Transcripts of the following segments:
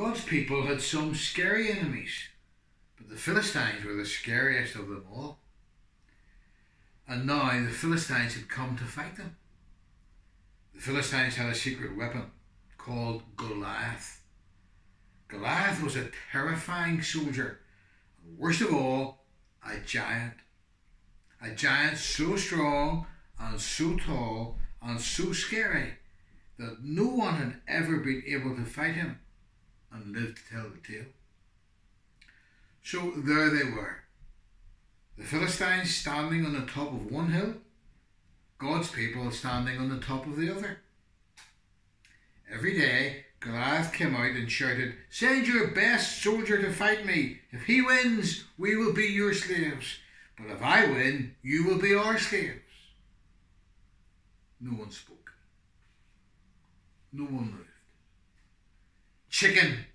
God's people had some scary enemies, but the Philistines were the scariest of them all. And now the Philistines had come to fight them. The Philistines had a secret weapon called Goliath. Goliath was a terrifying soldier, and worst of all, a giant. A giant so strong and so tall and so scary that no one had ever been able to fight him and live to tell the tale. So there they were, the Philistines standing on the top of one hill, God's people standing on the top of the other. Every day Goliath came out and shouted, "Send your best soldier to fight me. If he wins, we will be your slaves. But if I win, you will be our slaves." No one spoke. No one moved. "Chicken,"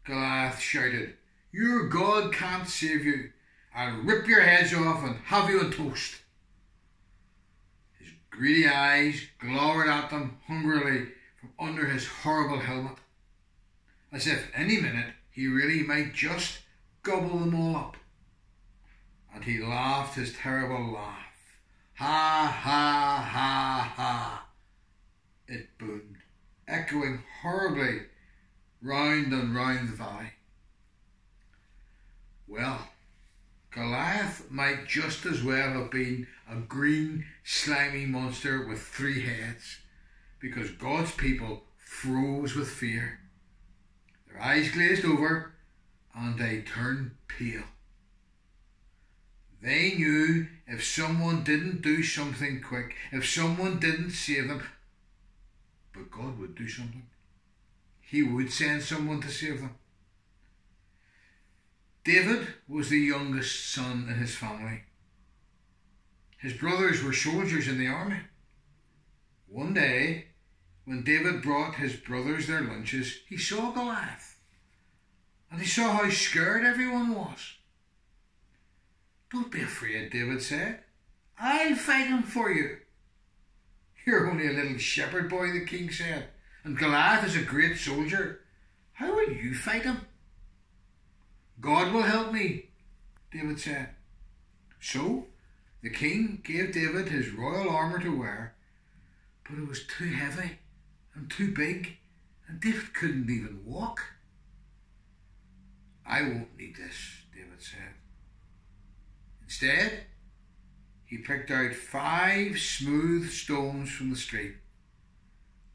Goliath shouted, "your God can't save you. I'll rip your heads off and have you on toast." His greedy eyes glowered at them hungrily from under his horrible helmet, as if any minute he really might just gobble them all up. And he laughed his terrible laugh. Ha, ha, ha, ha. It boomed, echoing horribly round and round the valley. Well, Goliath might just as well have been a green, slimy monster with 3 heads, because God's people froze with fear. Their eyes glazed over and they turned pale. They knew if someone didn't do something quick, if someone didn't save them, but God would do something. He would send someone to save them. David was the youngest son in his family. His brothers were soldiers in the army. One day, when David brought his brothers their lunches, he saw Goliath, and he saw how scared everyone was. "Don't be afraid," David said. "I'll fight him for you." "You're only a little shepherd boy," the king said, "and Goliath is a great soldier. How will you fight him?" "God will help me," David said. So the king gave David his royal armour to wear, but it was too heavy and too big, and David couldn't even walk. "I won't need this," David said. Instead, he picked out 5 smooth stones from the street,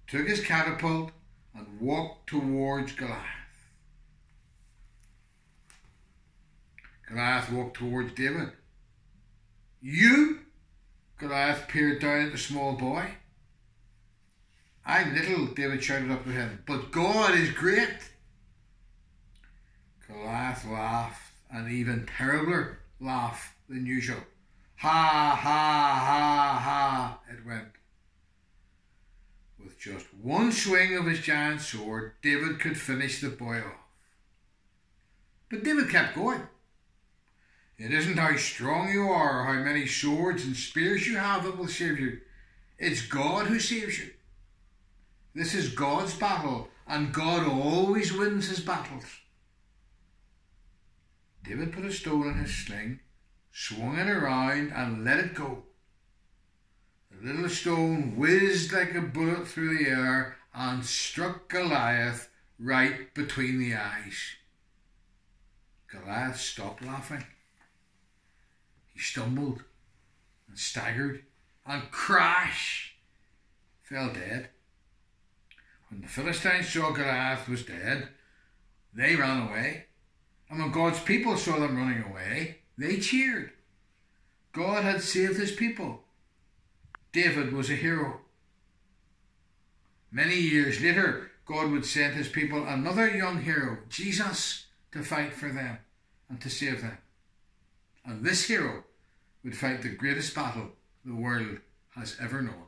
took his catapult and walked towards Goliath. Goliath walked towards David. "You?" Goliath peered down at the small boy. "I'm little," David shouted up at him, "but God is great." Goliath laughed, an even terribler laugh than usual. Ha, ha, ha, ha, it went. With just one swing of his giant sword, David could finish the boy off. But David kept going. "It isn't how strong you are or how many swords and spears you have that will save you. It's God who saves you. This is God's battle, and God always wins his battles." David put a stone in his sling, swung it around and let it go. The little stone whizzed like a bullet through the air and struck Goliath right between the eyes. Goliath stopped laughing. He stumbled and staggered and crash fell dead. When the Philistines saw Goliath was dead, they ran away. And when God's people saw them running away, they cheered. God had saved his people. David was a hero. Many years later, God would send his people another young hero, Jesus, to fight for them and to save them. And this hero would fight the greatest battle the world has ever known.